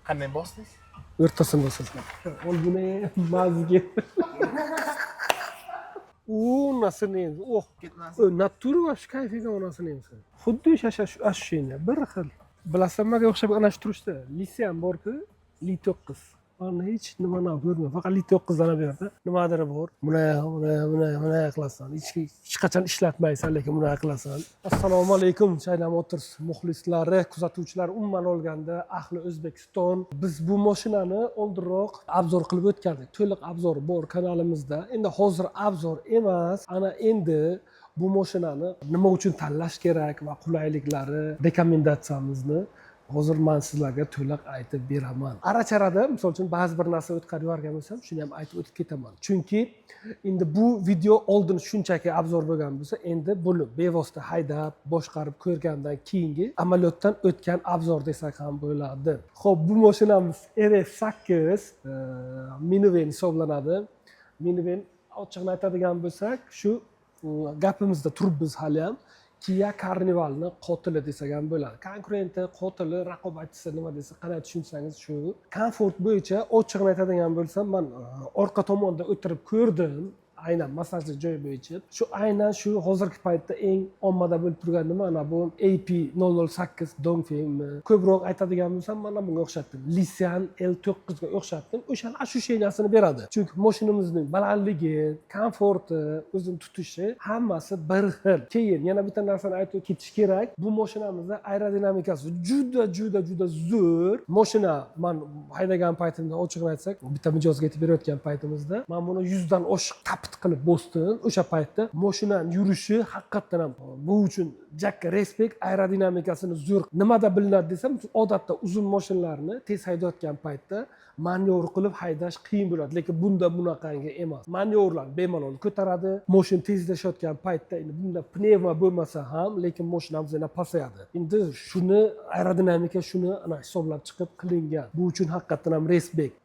Qanday bosdingiz? O'rtasini bosasizlar. Ol buni mazga. Nasıl endi? Oh, naturi va shu kayfiga onasini endi. Xuddi o'sha shuni bir xil. Bilasizmi, menga o'xshab ana shu turishdi. Lisi ham bor-ku, li 9. Mana hech nimani ko'rmayman. Faqat li 9 dan berdi. Nimadir bor. Buni qilasan. Hech qachon ishlatmaysan, lekin buni qilasan. Assalomu alaykum, chaynam o'tirs muxlislari, kuzatuvchilar, umuman olganda ahli O'zbekiston. Biz bu mashinani oldinroq obzor qilib o'tgandik. To'liq obzor bor kanalimizda. Endi hozir obzor emas, ana endi bu mashinani nima uchun tanlash kerak va qulayliklari, rekomendatsiyamizni hozir men sizlarga to'liq aytib beraman. Ara-charada, misol uchun ba'zi bir narsa o'tkazib yuborgan bo'lsam, shuni ham aytib o'tib ketaman. Chunki endi bu video oldin shunchaki obzor bo'lgan bo'lsa, endi buni bevosita haydab, boshqarib ko'rgandan keyingi amaliyotdan o'tgan obzor desak ham bo'ladi. Xo'p, bu mashinamiz RS8 minivan hisoblanadi. Minivan ochiqni aytadigan bo'lsak, shu gapimizda turibmiz hali ham. Kia Carnivalni qotili desak ham bo'ladi. Konkurenti, qotili, raqobatchisi nima desa, qanday tushunsangiz shu. Komfort bo'yicha ochiqni aytadigan bo'lsam, men orqa tomonda o'tirib ko'rdim. Aynan massajli joy bo'yicha. Shu aynan shu hozirgi paytda eng ommada bo'lib turgan nima, mana bu AP008 Dongfengmi. Ko'proq aytadigan bo'lsam, mana bunga o'xshatdim. Lisian L9 ga o'xshatdim. O'shaning ощущениясini beradi. Chunki mashinamizning balandligi, komforti, o'zini tutishi hammasi bir xil. Keyin yana bitta narsani aytib ketish kerak. Bu mashinamizda aerodinamikasi juda zo'r. Mashina men haydagan paytimda ochiqni aytsak, bitta mijozga aytib berayotgan paytimizda, men buni 100 dan oshiq qilib bosdim. O'sha paytda mashinaning yurishi haqiqatan ham bu uchun jakka respekt, aerodinamikasini zo'r. Nimada bilinadi desam, odatda uzun mashinalarni tez haydayotgan paytda manevr qilib haydash qiyin bo'ladi, lekin bunda bunaqangi emas. Manevrlar bemalol ko'taradi. Mashina tezlashayotgan paytda endi bunda pnevma bo'lmasa ham, lekin mashinamiz yana pasayadi. Endi shuni aerodinamika shuni ana hisoblab chiqib qilingan. Bu uchun haqiqatan ham respekt.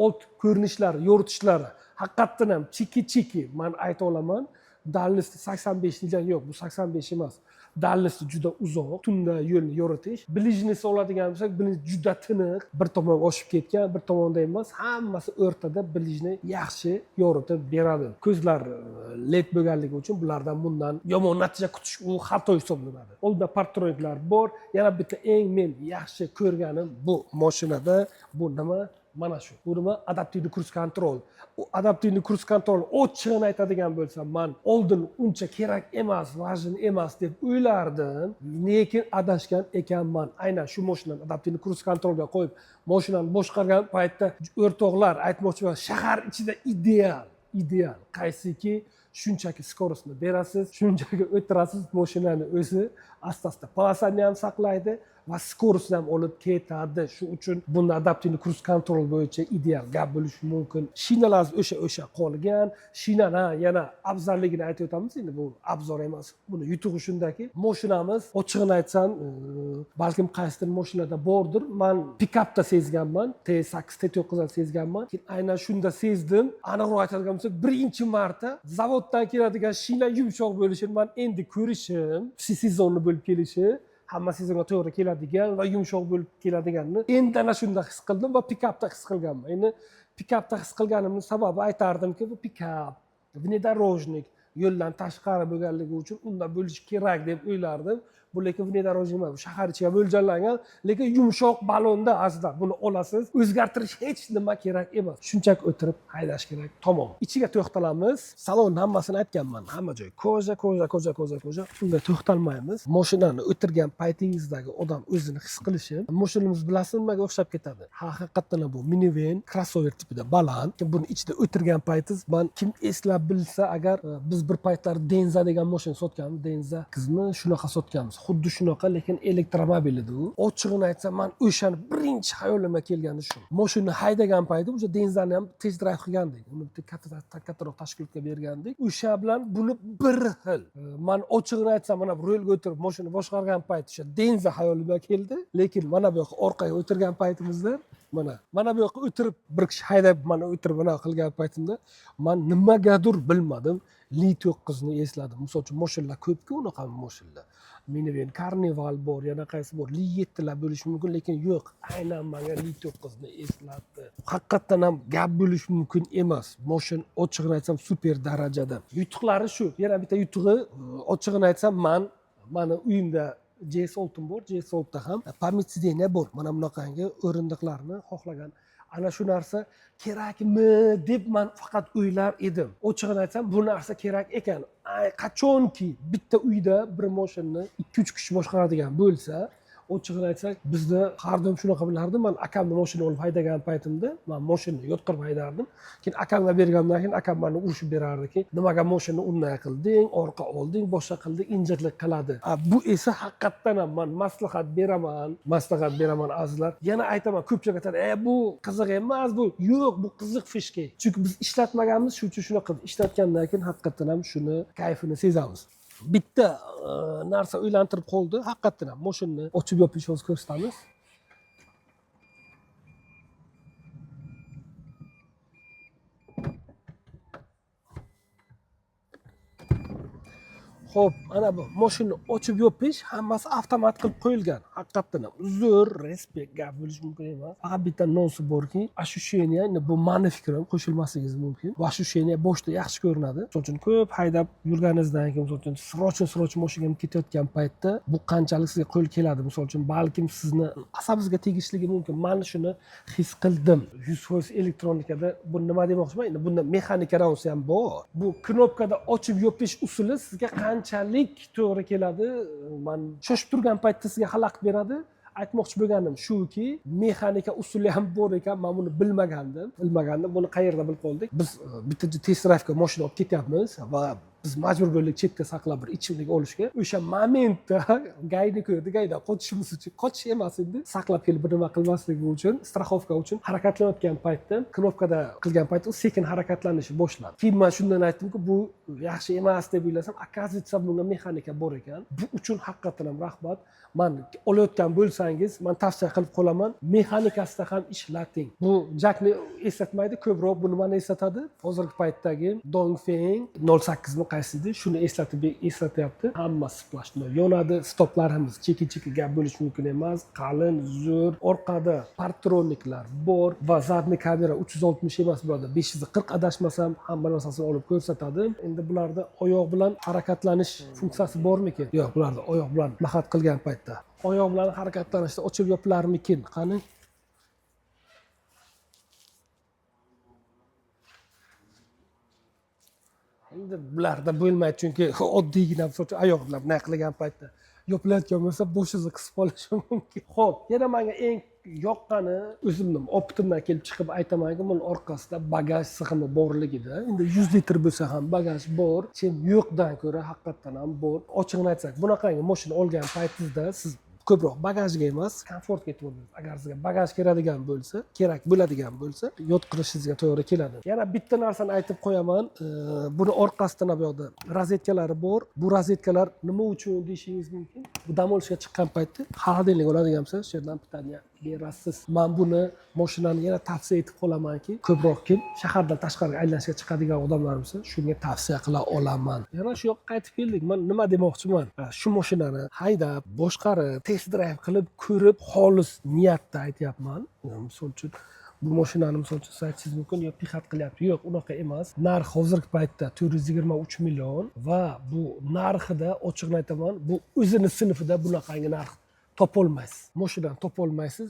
Old ko'rinishlari, yoritishlari haqiqatan ham chiki men ayta olaman. Dальность 85 degan yo'q, bu 85 emas. Dальность juda uzoq, tunda yo'lni yoritish. Ближность oladigan bo'lsak, juda tiniq, bir tomonga oshib ketgan, bir tomonda emas, hammasi o'rtada ближний yaxshi yoritib beradi. Ko'zlar led bo'lganligi uchun bulardan bundan yomon natija kutish u xato hisoblanadi. Oldida parktroniklar bor. Yana bitta eng men yaxshi ko'rganim bu mashinada bu nima? Mana shu. Bu nima? Adaptivniy cruise control. U adaptivniy cruise control ochig'ini aytadigan bo'lsam, men oldin uncha kerak emas, vajin emas deb o'ylardim, lekin adashgan ekanman. Aynan shu mashinani adaptivniy cruise controlga qo'yib, mashinani boshqargan paytda o'rtoqlar aytmoqchiman, shahar ichida ideal. Qaysiki shunchaki skorostni berasiz, shunchaki o'tirasiz, mashinani o'zi asta-asta polosani ham saqlaydi va skorostni ham olib ketadi. Shu uchun bunda adaptivniy cruise control bo'yicha ideal gap bo'lishi mumkin. Shinalar o'sha qolgan. Shinani yana afzalligini aytib o'tamiz. Endi bu obzor emas. Buni yutug'i shundaki, mashinamiz ochig'ini aytsam, balkim qaysidir mashinada bordir. Men pikapda sezganman, T8, T9 da sezganman. Aynan shunda sezdim. Aniqroq aytadigan bo'lsak, birinchi marta zavoddan keladigan shina yumshoq bo'lishini men endi ko'rishim, sezonni bo'lib kelishi, hamma sezonga to'g'ri keladigan va yumshoq bo'lib keladiganini endi ana shunda his qildim va pikapda his qilganman. Endi pikapda his qilganimning sababi aytardimki, bu pikap, внедорожник yo'ldan tashqari bo'lganligi uchun unda bo'lishi kerak deb o'ylardim. Bu lekin внедорожник emas, shahar ichiga mo'ljallangan, lekin yumshoq balonda aslida buni olasiz, o'zgartirish hech nima kerak emas. Shunchaki o'tirib haydash kerak, tamom. Ichiga to'xtalamiz. Salon hammasini aytganman, hamma joy koja. Unga to'xtalmaymiz. Mashinani o'tirgan paytingizdagi odam o'zini his qilishi, mashinamiz bilasizmi nimaga o'xshab ketadi? Haqiqatan bu minivan, crossover tipida baland. Buni ichida o'tirgan paytingiz, men kim eslab bilsa agar biz bir paytlar Denza degan mashina sotganmiz, Denza qizmi shunaqa sotganmiz. Xuddi shunaqa, lekin elektromobil edi u. Ochig'ini aytsam, men o'shani birinchi hayolimga kelgani shu. Mashina haydagan payti o'sha Denzani ham test drive qilgandik. Uni kattaroq tashkilotga bergandik. O'sha bilan buni bir xil. Men ochig'ini aytsam, mana bu rolga o'tirib mashina boshqargan payt o'sha Denza hayolimga keldi, lekin mana bu yoqqa orqaga o'tirgan paytimizda mana bu yoqqa o'tirib bir kishi haydab mana o'tirib mana qilgan paytimda men nimagadir bilmadim li 9 ni esladim. Misol uchun mashinalar ko'pku, unaqa mashinalar. minivan Carnival bor, yana qaysi bor, Li7lar bo'lishi mumkin, lekin yo'q. Aynan menga Li9ni eslatdi. Haqiqatan ham gap bo'lishi mumkin emas. Mashina ochiqni aytsam super darajada. Yutuqlari shu. Yana bitta yutug'i, ochiqni aytsam mani uyimda J-Soul'im bor, J-Soul'da ham pamять sидения bor. Mana bunaqangi o'rindiqlarni xohlagan. Ana shu narsa kerakmi deb men faqat o'ylar edim. Ochiqni aytsam, bu narsa kerak ekan. Qachonki bitta uyda bir mashinani 2-3 kishi boshqaradigan bo'lsa, ochiqni aytsak, bizda har doim shunaqa bilardim. Men akamni mashina olib haydagan paytimda, men mashinani yotqirib haydardim. Keyin akamga bergandan keyin akam meni urishib berardiki, nimaga mashinani unday qilding, orqa olding, boshqa qilding, injiqlik qiladi. Bu esa haqiqatan ham men maslahat beraman azizlar. Yana aytaman, ko'pchilik aytadi, bu qiziq emas, bu yo'q, bu qiziq fishka. Chunki biz ishlatmaganmiz, shuning uchun shunaqa qilib ishlatgandan keyin haqiqatan ham shuni kayfini sezamiz. Bitta narsa o'ylantirib qoldi, haqiqatan ham mashinani ochib yopish o'z ko'rsatamiz. Xo'p, ana bu mashinani ochib yopish hammasi avtomat qilib qo'yilgan. Haqiqatan ham uzr, respekt gap bo'lishi mumkin emas. Faqat bitta nonsi borki, ощущение, bu meni fikrim, qo'shilmasligingiz mumkin. Bu ощущение boshda yaxshi ko'rinadi. Misol uchun ko'p haydab yurganingizdan keyin, misol uchun sroch mashinaga ketayotgan paytda bu qanchalik sizga qo'l keladi. Misol uchun balkim sizni asabingizga tegishligi mumkin. Men shuni his qildim. 100% elektronikada bu nima demoqchiman? Endi bunda mexanika raunsi ham bor. Bu knopkada ochib yopish usuli sizga qanchalik to'g'ri keladi, men shoshib turgan paytda sizga xalaqit beradi. Aytmoqchi bo'lganim shuki, mexanika usuli ham bor ekan, men buni bilmagandim. Buni qayerda bilib qoldik? Biz bitta test drive'ga mashina olib ketyapmiz va biz majbur bo'ldik chetda saqlab bir ichimlik olishga. O'sha momentda gayni ko'rdi, gaydan qochishimiz uchun, qochish emas endi, saqlab kelib bir nima qilmasligi uchun, strixovka uchun harakatlanayotgan paytda, knopkada qilgan paytda u sekin harakatlanishni boshladi. Keyin men shundan aytdimki, bu yaxshi emas deb o'ylasam, оказывается, bunga mexanika bor ekan. Bu uchun haqiqatan ham rahmat. Men olayotgan bo'lsangiz, men tavsiya qilib qolaman, mexanikasida ham ishlating. Bu jakni eslatmaydi, ko'proq buni mana eslatadi. Hozirgi paytdagi Dongfeng 08 ni qaysi edi? Shuni eslatyapti. Hammasi splashno yonadi. Stoplarimiz cheki gap bo'lishi mumkin emas. Qalin, zo'r. Orqada partroniklar bor va zadniy kamera 360 emas, birodar, 540 adashmasam, hamma narsasini olib ko'rsatadi. Endi bularda oyoq bilan harakatlanish funksiyasi bormikin? Yo'q, bularda oyoq bilan mahat qilgan paytda oyoq bilan harakatlanishda ochib yopilarmikin? Qani? Endi bularda bo'lmaydi, chunki oddiygina oyoq bilan bunday qilgan paytda yopilayotgan bo'lsa, boshingizni qisib olishi mumkin. Xo'p, yana menga eng yoqqani, o'zimning opitimdan kelib chiqib aytamanki, buni orqasida bagaj sig'imi borligida. Endi 100 litr bo'lsa ham bagaj bor, chem yo'qdan ko'ra haqiqatan ham bor. Ochiqni aytsak, bunaqangi mashina olgan paytingizda siz ko'proq bagajga emas, komfortga e'tibor bering. Agar sizga bagaj kerak bo'ladigan bo'lsa, yotqirishingizga to'g'ri keladi. Yana bitta narsani aytib qo'yaman. Buni orqasida bu yoqda rozetkalari bor. Bu rozetkalar nima uchun deyishingiz mumkin. Bu dam olishga chiqqan paytda xolodilnik oladigan bo'lsangiz, shu yerdan pitaniya berasiz. Men buni mashinani yana tavsiya etib qolamanki, ko'proq kim shahardan tashqariga aylanishga chiqadigan odamlar bo'lsa, shunga tavsiya qila olaman. Yana shu yoqqa qaytib keldik. Men nima demoqchiman? Shu mashinani haydab, boshqarib, test drive qilib ko'rib, xolis niyatda aytyapman. Misol uchun bu mashinani misol uchun aytishingiz mumkin, yo pixat qilyapti. Yo'q, unaqa emas. Narx hozirgi paytda 423 million va bu narxida ochiqni aytaman, bu o'zini sinfida bunaqangi narx topolmaysiz. Mashinadan topolmaysiz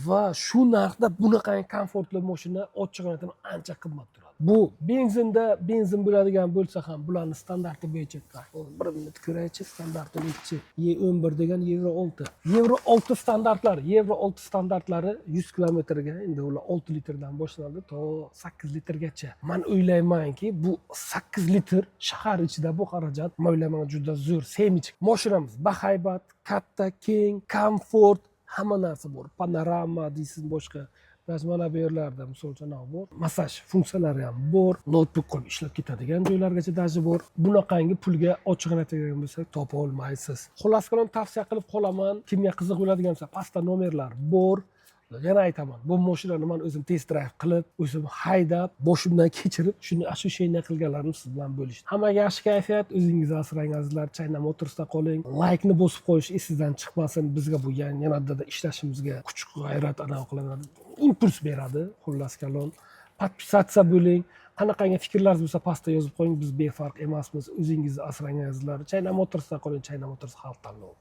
va shu narxda bunaqangi komfortli mashina ochiqni aytaman ancha qimmat turadi. Bu benzin bo'ladigan bo'lsa ham bularni standarti bo'yicha bir minut ko'raychi, standarti nechi? E11 degan Euro 6. Euro 6 standartlari 100 kilometrga endi ular 6 litrdan boshlanadi to 8 litrgacha. Men o'ylaymanki, bu 8 litr shahar ichida bu xarajat, men o'ylayman juda zo'r. Semich mashinamiz bahaybat, katta, keng, komfort, hamma narsa bor. Panorama deysiz, boshqa mana bu yerlarda misol uchun bor. Massaj funksiyalari ham bor. Notebook qo'yib ishlab ketadigan joylargacha daji bor. Bunaqangi pulga ochiqni aytadigan bo'lsak, topa olmaysiz. Xullas kalom tavsiya qilib qolaman. Kimga qiziq bo'ladigan bo'lsa, pastda nomerlar bor. Yana aytaman, bu mashinani man o'zim test drive qilib, o'zim haydab, boshimdan kechirib, shuni shu sheyni qilganlarim siz bilan bo'lishdi. Hammaga yaxshi kayfiyat, o'zingizni asrang azizlar, China Motorsda qoling. Like ni bosib qo'yish esingizdan chiqmasin. Bizga bu yanada ishlashimizga kuch g'ayrat anaqa qiladi, impuls beradi. Xullas kalom. Podpisatsiya bo'ling. Qanaqangi fikrlaringiz bo'lsa pastda yozib qo'ying. Biz befarq emasmiz. O'zingizni asrang azizlar. China Motorsda qoling, China Motors xalq tanlovi.